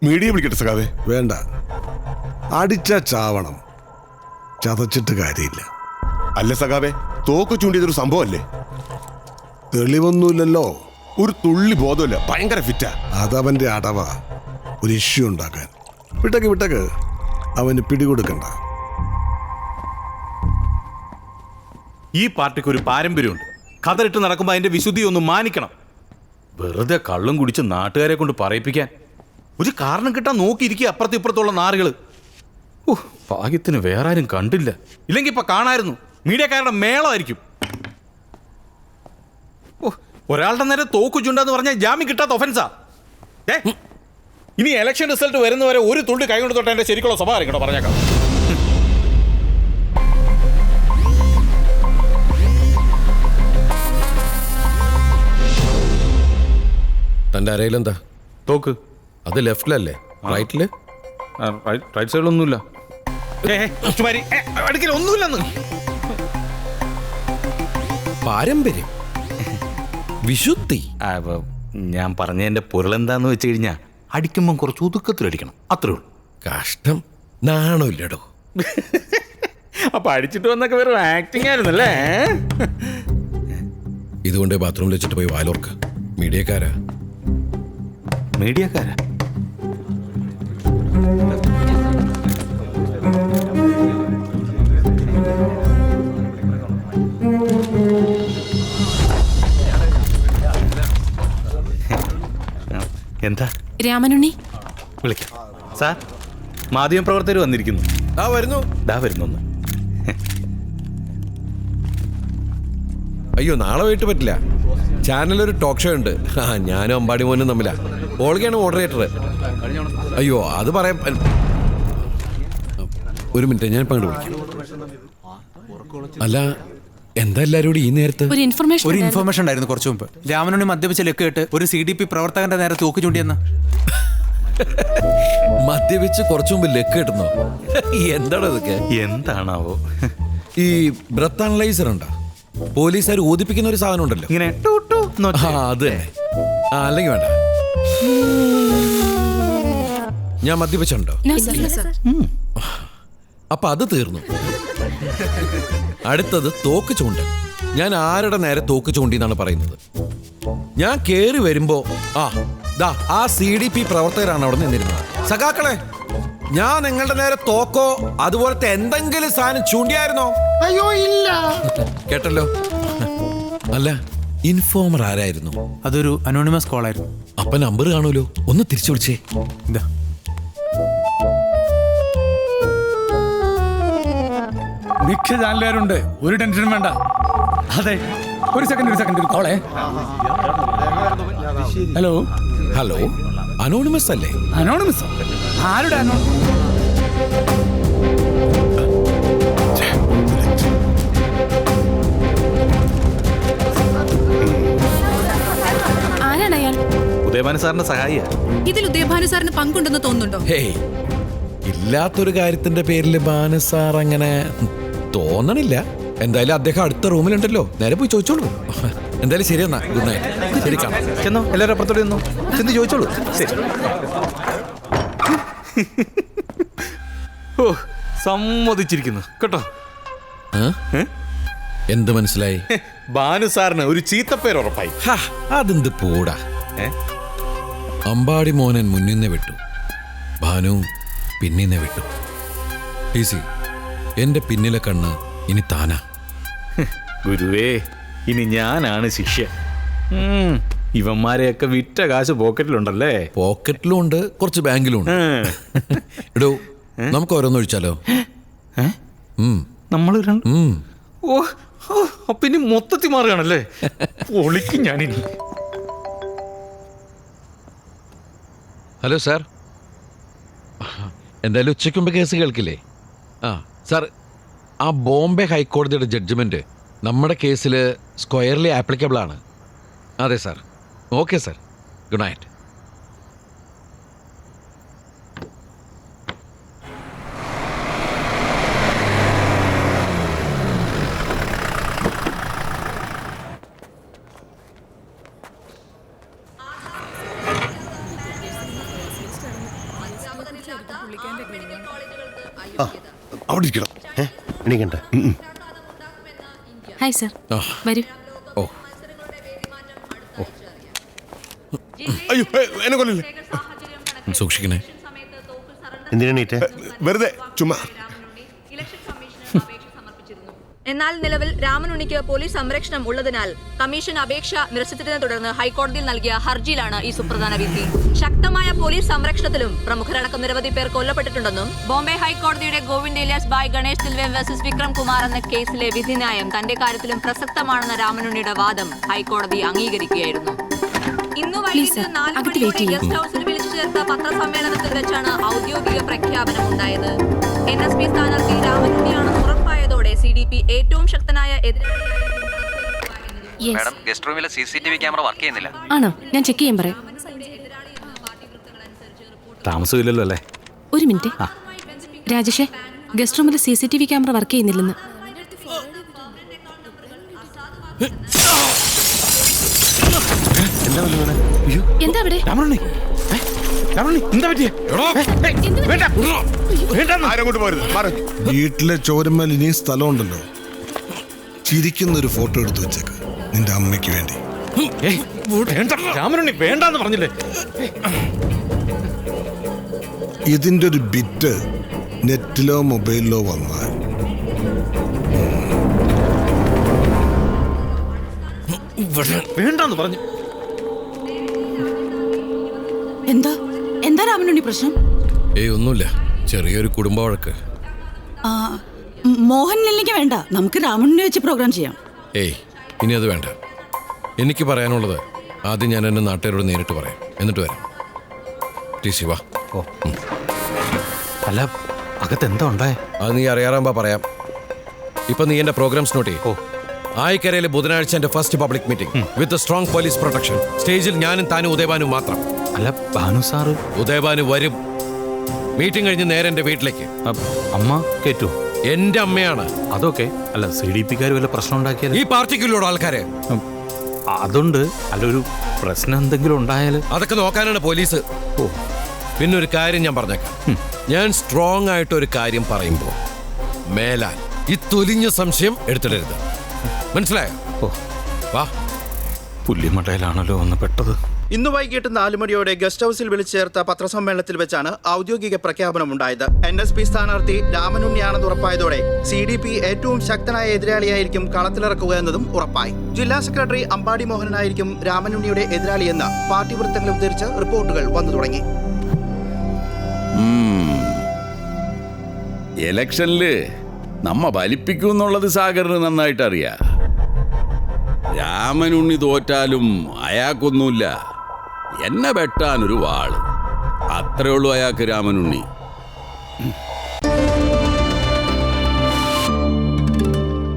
Media വിളിക്കട്ടെ സഖാവേ? വേണ്ട, അടിച്ച ചാവണം, ചതച്ചിട്ട് കാര്യമില്ല. അല്ല സഖാവേ, തോക്ക് ചൂണ്ടിയതൊരു സംഭവമല്ലേ? തെളിവൊന്നുമില്ലല്ലോ. ഒരു തുള്ളി ബോധമില്ല, ഭയങ്കര ഫിറ്റാ. അതവന്റെ അടവാ ഒരു ഇഷ്യൂ ഉണ്ടാക്കാൻ. വിട്ടക്ക് അവന് പിടികൊടുക്കണ്ട. ഈ പാർട്ടിക്ക് ഒരു പാരമ്പര്യമുണ്ട്. കതറിട്ട് നടക്കുമ്പോൾ അതിന്റെ വിശുദ്ധി ഒന്ന് മാനിക്കണം. വെറുതെ കള്ളും കുടിച്ച് നാട്ടുകാരെ കൊണ്ട് പറയിപ്പിക്കാൻ ഒരു കാരണം കിട്ടാൻ നോക്കിയിരിക്കുക അപ്പുറത്തും ഇപ്പുറത്തുള്ള നാറുകൾ. ഭാഗ്യത്തിന് വേറെ ആരും കണ്ടില്ല, ഇല്ലെങ്കിൽ ഇപ്പൊ കാണായിരുന്നു. മീഡിയക്കാരുടെ മേളമായിരിക്കും. ഒരാളുടെ നേരെ തോക്കു ചുണ്ടെന്ന് പറഞ്ഞാൽ ജാമ്യം കിട്ടാത്ത ഒഫൻസാ. ഇനി ഇലക്ഷൻ റിസൾട്ട് വരുന്നവരെ ഒരു തുള്ളി കൈ കൊണ്ട് തൊട്ട് എന്റെ ശരിക്കുള്ള സ്വഭാവം ആയിരിക്കണോ പറഞ്ഞേക്കാം. തൻ്റെ അരയിലെന്താ? തോക്ക്. അത് ലെഫ്റ്റിലല്ലേ, റൈറ്റില്? റൈറ്റ് സൈഡിലൊന്നുമില്ല. ഒന്നുമില്ലെന്ന്. പാരമ്പര്യം, വിശുദ്ധി. ഞാൻ പറഞ്ഞതിന്റെ പൊരുളെന്താന്ന് വെച്ച് കഴിഞ്ഞാൽ അടിക്കുമ്പം കുറച്ച് ഒതുക്കത്തിലടിക്കണം, അത്രേ ഉള്ളൂ. കഷ്ടം, നാണമില്ലടോ. അപ്പൊ അടിച്ചിട്ട് വന്നൊക്കെ വെറും ആക്ടിങ് ആയിരുന്നല്ലേ? ഇതുകൊണ്ട് ബാത്റൂമിൽ വെച്ചിട്ട് പോയി വാലോർക്ക്. മീഡിയക്കാരാ. മീഡിയക്കാരാ? എന്താ? രാമനുണ്ണി വിളിക്കാം. സാർ, മാധ്യമപ്രവർത്തകർ വന്നിരിക്കുന്നു. വരുന്നു. അയ്യോ, നാളെ പോയിട്ട് പറ്റില്ല. ചാനലൊരു ടോക്ക് ഷോ ഉണ്ട്. ഞാനും അമ്പാടി മോനും തമ്മിലാ. ഓൾക്കാണ് മോഡറേറ്റർ. അയ്യോ, അത് പറയാൻ. ഒരു മിനിറ്റ്, ഞാൻ ഇപ്പം വിളിക്കാം. അല്ല, എന്താ എല്ലാവരും ഈ നേരത്ത്? ഒരു ഇൻഫർമേഷൻ ഉണ്ടായിരുന്നു കുറച്ചു മുമ്പ്. രാമനുണ്ണി മദ്യപിച്ച ലക്ക് കേട്ട് ഒരു CDP പ്രവർത്തകന്റെ നേരെ തൂക്ക് ചൂണ്ടിയെന്ന്. മദ്യപിച്ച് കുറച്ചു മുമ്പ് ലക്ക് കിട്ടുന്നോ? എന്താണോ ഇതൊക്കെ? എന്താണാവോ? ഈ ബ്രത്ത് അനലൈസർ ഉണ്ടോ? പോലീസുകാർ ഊതിപ്പിക്കുന്ന ഒരു സാധനം ഉണ്ടല്ലോ, ഇങ്ങനെ അത് തന്നെ. അല്ലെങ്കിൽ വേണ്ട. ഞാൻ മദ്യപിച്ചുണ്ടോ? അപ്പൊ അത് തീർന്നു. അടുത്തത് തോക്ക് ചൂണ്ടൽ. ഞാൻ ആരുടെ നേരെ തോക്ക് ചൂണ്ടി എന്നാണ് പറയുന്നത്? ഞാൻ കേറി വരുമ്പോ ആ CDP പ്രവർത്തകരാണ് അവിടെ നിന്നിരുന്നത്. സഖാക്കളെ, ഞാൻ നിങ്ങളുടെ നേരെ തോക്കോ അതുപോലത്തെ എന്തെങ്കിലും സാധനം ചൂണ്ടിയായിരുന്നോ? അയ്യോ ഇല്ല. കേട്ടല്ലോ. അല്ല, ഇൻഫോമർ ആരായിരുന്നു? അതൊരു അനോണിമസ് കോൾ ആയിരുന്നു. അപ്പൊ നമ്പർ കാണൂലോ, ഒന്ന് തിരിച്ചു വിളിച്ചേ. ഇതാ. മിക്ക ചാനലുകാരുണ്ട്, ഒരു ടെൻഷനും വേണ്ട. അതെ, ഒരു സെക്കൻഡ് ഒരു കോളേ. ഹലോ, അനോണിമസ് അല്ലേ? അനോണിമസ്? ആരുടെ ആരാണ് അയാൾ? ഉദയഭാനു സാറിന്റെ സഹായിയാ. ഇതിൽ ഉദയഭാനു സാറിന് പങ്കുണ്ടെന്ന് തോന്നുന്നുണ്ടോ? ഹേയ്, ഇല്ലാത്തൊരു കാര്യത്തിന്റെ പേരിൽ ഭാനു സാർ അങ്ങനെ തോന്നണില്ല. എന്തായാലും അദ്ദേഹം അടുത്ത റൂമിലുണ്ടല്ലോ, നേരെ പോയി ചോദിച്ചോളൂ. എന്തായാലും ശരി, എന്നാ ഗുഡ് നൈറ്റ്. ശരി, കാണാം. ചെന്നോ, എല്ലാവരും അപ്പുറത്തോടെ ചെന്നോ, ചെന്ന് ചോദിച്ചോളൂ. ശരി. സമ്മതിച്ചിരിക്കുന്നു കേട്ടോ. എന്ത് മനസ്സിലായി? ഭാനു സാറിന് ഒരു ചീത്തപ്പേര് ഉറപ്പായി. അതെന്ത് പോടാ. അമ്പാടി മോനൻ മുന്നിന്നെ വിട്ടു, ഭാനു പിന്നിന്നെ വിട്ടു. ഈസി, എന്റെ പിന്നിലെ കണ്ണ് ഇനി താനാ. ഗുരുവേ, ഇനി ഞാനാണ് ശിഷ്യ. ഇവന്മാരെയൊക്കെ വിറ്റ കാശ് പോക്കറ്റിലുണ്ടല്ലേ? പോക്കറ്റിലും ഉണ്ട്, കുറച്ച് ബാങ്കിലും ഉണ്ട്. എടോ, നമുക്ക് ഓരോന്ന് ഒഴിച്ചാലോ? നമ്മൾ അപ്പൊ ഇനി മൊത്തത്തിൽ മാറുകയാണല്ലേ? ഒളിക്കും ഞാനിനി. ഹലോ സാർ, എന്തായാലും ഉച്ചയ്ക്ക് മുമ്പ് കേസ് കേൾക്കില്ലേ? സാർ, ആ ബോംബെ ഹൈക്കോടതിയുടെ ജഡ്ജ്മെന്റ് നമ്മുടെ കേസിൽ സ്ക്വയർലി ആപ്ലിക്കബിൾ ആണ്. അതെ sir. Okay sir, good night. അവിടെ ഇരിക്കണം. എണീക്കണ്ട. ഹായ് സർ, ആ. വരൂ. ഓ അയ്യോ എന്നെ കൊല്ലല്ലേ. സൂക്ഷിക്കണേ. എന്തിനെണീറ്റ്? വെറുതെ ചുമ്മാ. എന്നാൽ നിലവിൽ രാമനുണ്ണിക്ക് പോലീസ് സംരക്ഷണം ഉള്ളതിനാൽ കമ്മീഷൻ അപേക്ഷ നിരസിച്ചതിനെ തുടർന്ന് ഹൈക്കോടതിയിൽ നൽകിയ ഹർജിയിലാണ് ഈ സുപ്രധാന വിധി. ശക്തമായ പോലീസ് സംരക്ഷണത്തിലും പ്രമുഖരടക്കം നിരവധി പേർ കൊല്ലപ്പെട്ടിട്ടുണ്ടെന്നും ബോംബെ ഹൈക്കോടതിയുടെ ഗോവിന്ദ് ഇലിയാസ് ബായ് ഗണേഷ് ദിൽവെ വേഴ്സസ് വിക്രം കുമാർ എന്ന കേസിലെ വിധിന്യായം തന്റെ കാര്യത്തിലും പ്രസക്തമാണെന്ന രാമനുണ്ണിയുടെ വാദം ഹൈക്കോടതി അംഗീകരിക്കുകയായിരുന്നു. ഇന്ന് വൈകിട്ട് 4 മണിയോടെ ഗസ്റ്റ് ഹൌസിൽ വിളിച്ചു ചേർത്ത പത്രസമ്മേളനത്തിൽ വെച്ചാണ് ഔദ്യോഗിക പ്രഖ്യാപനം ഉണ്ടായത്. NSP സ്ഥാനാർത്ഥി രാമനുണ്ണിയാണെന്ന് ഉറപ്പായതോടെ CDP ഏറ്റവും ശക്തനായ Yes. ഗസ്റ്റ് റൂമിലെ CCTV ക്യാമറ വർക്ക് ചെയ്യുന്നില്ല. ആണോ? ഞാൻ ചെക്ക് ചെയ്യാൻ പറയാം. താമസമില്ലല്ലോ അല്ലേ? ഒരു മിനിറ്റ്. രാജേഷേ, ഗസ്റ്റ് റൂമിൽ CCTV ക്യാമറ വർക്ക് ചെയ്യുന്നില്ലെന്ന്. എന്താ അവിടെ? രാമനുണ്ണി, രാമനുണ്ണി, എന്താ പറ്റിയെ? ആരങ്ങോട്ട് പോരുത്, മാറ്. വീട്ടിലെ ചോരമ്മൽ ഇനിയും സ്ഥലമുണ്ടല്ലോ. ചിരിക്കുന്നൊരു ഫോട്ടോ എടുത്തു വെച്ചേക്ക് നിന്റെ അമ്മയ്ക്ക് വേണ്ടി. ഏയ്, വേണ്ട രാമനുണ്ണി, വേണ്ടാന്ന് പറഞ്ഞില്ലേ? ഇതിന്റെ ഒരു ബിറ്റ് നെറ്റിലോ മൊബൈലിലോ വന്നാൽ വേണ്ടാന്ന് പറഞ്ഞു. എന്താ രാമനുണ്ണി പ്രശ്നം? ഏയ് ഒന്നുമില്ല, ചെറിയൊരു കുടുംബ വഴക്ക്. മോഹൻലാലിലേക്ക് വേണ്ട, നമുക്ക് രാമനുണ്ണി വെച്ച് പ്രോഗ്രാം ചെയ്യാം. ഏയ് ഇനി അത് വേണ്ട. എനിക്ക് പറയാനുള്ളത് ആദ്യം ഞാൻ എൻ്റെ നാട്ടുകാരോട് നേരിട്ട് പറയാം, എന്നിട്ട് വരാം. ശിവ, ഓ, അല്ല അകത്ത് എന്താ ഉണ്ടായേ? അത് നീ അറിയാറാകുമ്പോ പറയാം. ഇപ്പൊ നീ എൻ്റെ പ്രോഗ്രാംസ് നോട്ട് ചെയ്യും. ആയിക്കരയിലെ ബുധനാഴ്ച എൻ്റെ first public meeting with strong police protection. സ്റ്റേജിൽ ഞാനും താനും ഉദയഭാനും മാത്രം. അല്ല ഭാനു സാറ്? ഉദയഭാനു വരും. മീറ്റിംഗ് കഴിഞ്ഞ് നേരെ എൻ്റെ വീട്ടിലേക്ക്. അമ്മ കേറ്റു? എൻ്റെ അമ്മയാണ്. അതൊക്കെ അല്ല, CDP-ക്കാർ വല്ല പ്രശ്നം ഉണ്ടാക്കിയാൽ? ഈ പാർട്ടിക്കുള്ളൂടെ ആൾക്കാരെ അതുണ്ട്. അല്ല, ഒരു പ്രശ്നം എന്തെങ്കിലും ഉണ്ടായാൽ അതൊക്കെ നോക്കാനാണ് പോലീസ്. ഓ, പിന്നെ ഒരു കാര്യം ഞാൻ പറഞ്ഞേക്കാം. ഞാൻ സ്ട്രോങ് ആയിട്ട് ഒരു കാര്യം പറയുമ്പോൾ മേലാൽ ഈ തൊലിഞ്ഞ സംശയം എടുത്തിടരുത്. മനസ്സിലായോ? ഓ, വാ. പുല്ലിമടയിലാണല്ലോ ഒന്ന് പെട്ടത്. ഇന്ന് വൈകിട്ട് 4 മണിയോടെ ഗസ്റ്റ് ഹൌസിൽ വിളിച്ചു ചേർത്ത പത്രസമ്മേളനത്തിൽ വെച്ചാണ് ഔദ്യോഗിക പ്രഖ്യാപനമുണ്ടായത്. NSP സ്ഥാനാർത്ഥി രാമനുണ്ണിയാണെന്ന് ഉറപ്പായതോടെ CDP ഏറ്റവും ശക്തനായ എതിരാളിയായിരിക്കും കളത്തിലിറക്കുക എന്നതും ഉറപ്പായി. ജില്ലാ സെക്രട്ടറി അമ്പാടി മോഹനായിരിക്കും രാമനുണ്ണിയുടെ എതിരാളിയെന്ന് പാർട്ടി വൃത്തങ്ങളെ ഉദ്ധരിച്ച് റിപ്പോർട്ടുകൾ വന്നു തുടങ്ങി. എലക്ഷനില് നമ്മ വലിപ്പിക്കുന്നുള്ളത് സാഗറിന് നന്നായിട്ട് അറിയാം. രാമനുണ്ണി തോറ്റാലും അയാൾക്കൊന്നുമില്ല, എന്നെ വെട്ടാനൊരു വാള്, അത്രേ ഉള്ളൂ അയാൾക്ക് രാമനുണ്ണി.